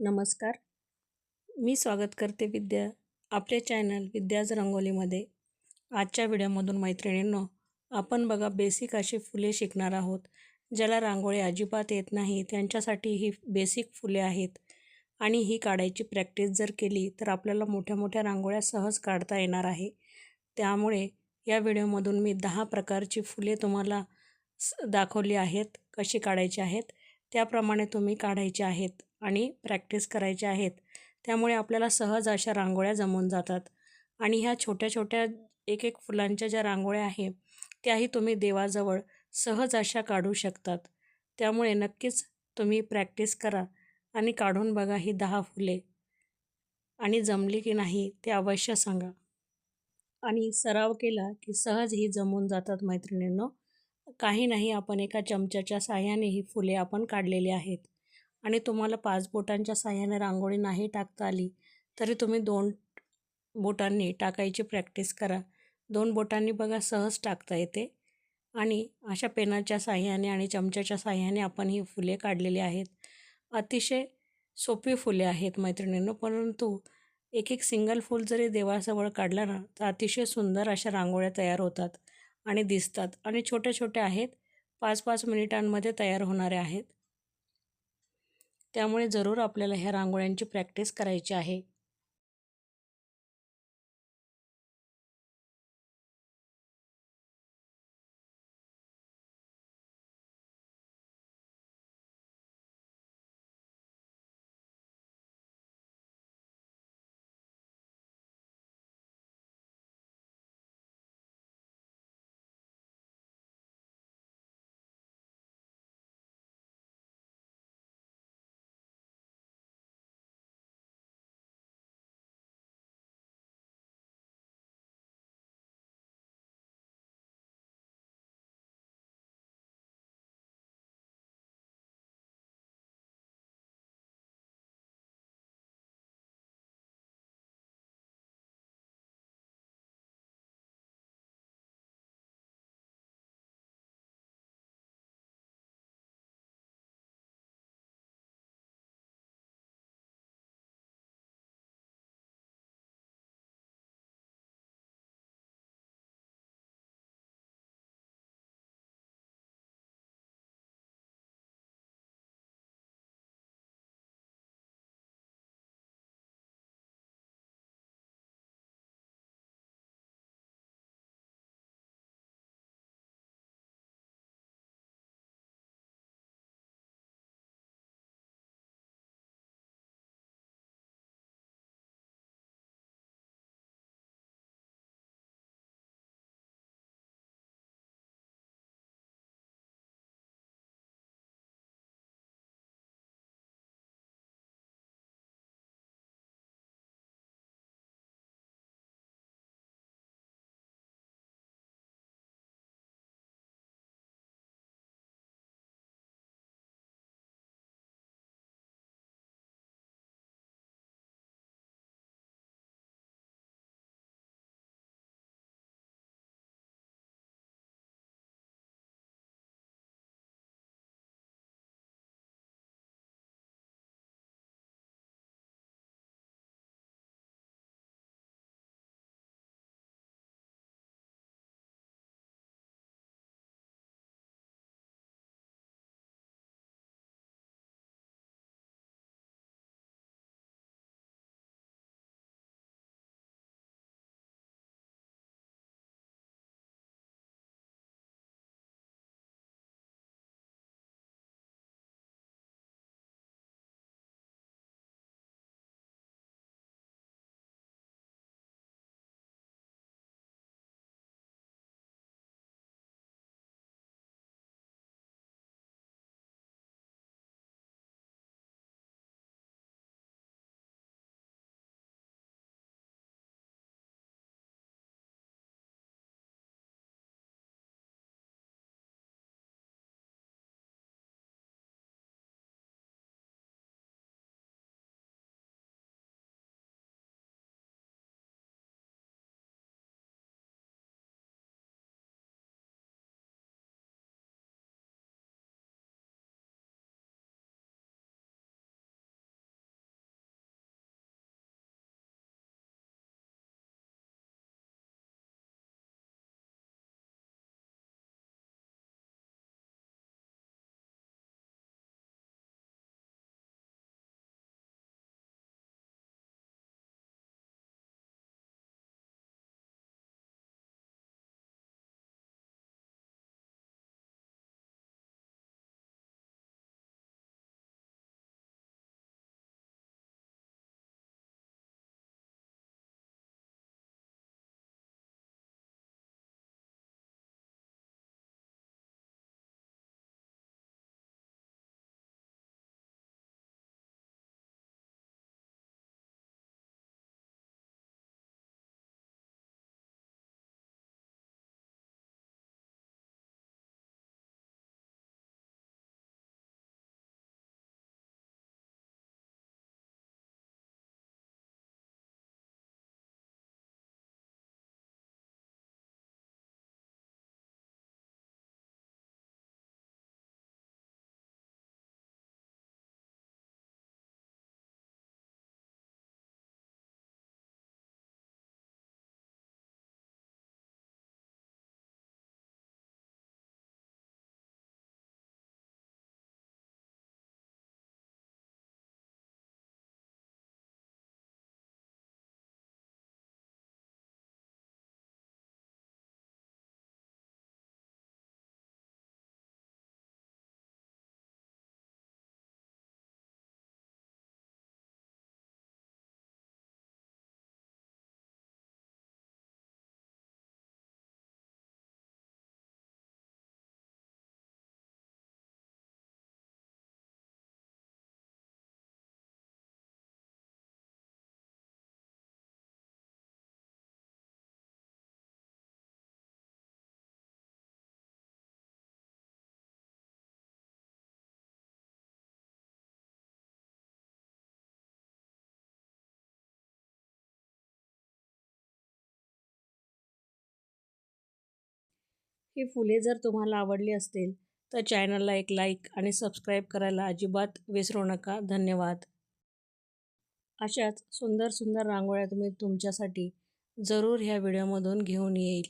नमस्कार. मी स्वागत करते आपल्या चॅनल विद्याज रंगोलीमध्ये. आजच्या व्हिडिओमधून मैत्रिणींनो, आपण बघा बेसिक अशी फुले शिकणार आहोत. ज्याला रांगोळी अजिबात येत नाही त्यांच्यासाठी ही बेसिक फुले आहेत आणि ही काढायची प्रॅक्टिस जर केली तर आपल्याला मोठ्या मोठ्या रांगोळ्या सहज काढता येणार आहे. त्यामुळे या व्हिडिओमधून मी 10 प्रकारची फुले तुम्हाला दाखवली आहेत, कशी काढायची आहेत. त्याप्रमाणे तुम्ही काढायचे आहेत आणि प्रॅक्टिस करायची आहेत. त्यामुळे आपल्याला सहज अशा रांगोळ्या जमून जातात आणि ह्या छोट्या छोट्या एक एक फुलांच्या ज्या रांगोळ्या आहेत त्याही तुम्ही देवाजवळ सहज अशा काढू शकतात. त्यामुळे नक्कीच तुम्ही प्रॅक्टिस करा आणि काढून बघा ही 10 फुले आणि जमली की नाही ते अवश्य सांगा. आणि सराव केला की सहज ही जमून जातात मैत्रिणींनो. काही नाही, आपण एका चमच्याच्या साहाय्याने ही फुले आपण काढलेली आहेत आणि तुम्हाला 5 बोटांच्या साहाय्याने रांगोळी नाही टाकता आली तरी तुम्ही 2 बोटांनी टाकायची प्रॅक्टिस करा. 2 बोटांनी बघा सहज टाकता येते आणि अशा पेनाच्या साहाय्याने आणि चमच्याच्या साहाय्याने आपण ही फुले काढलेली आहेत. अतिशय सोपी फुले आहेत मैत्रिणींनो, परंतु एक एक सिंगल फूल जरी देवाजवळ काढलं ना तर अतिशय सुंदर अशा रांगोळ्या तयार होतात आणि दिसतात आणि छोट्या छोट्या आहेत, 5-5 मिनिटांमध्ये तयार होणारे आहेत. त्यामुळे जरूर आपल्याला ह्या रांगोळ्यांची प्रॅक्टिस करायची आहे. ही फुले जर तुम्हाला आवडली असतील तर चॅनलला एक लाईक आणि सबस्क्राईब करायला अजिबात विसरू नका. धन्यवाद. अशाच सुंदर सुंदर रांगोळ्या तुम्ही तुमच्यासाठी जरूर ह्या व्हिडिओमधून घेऊन येईल.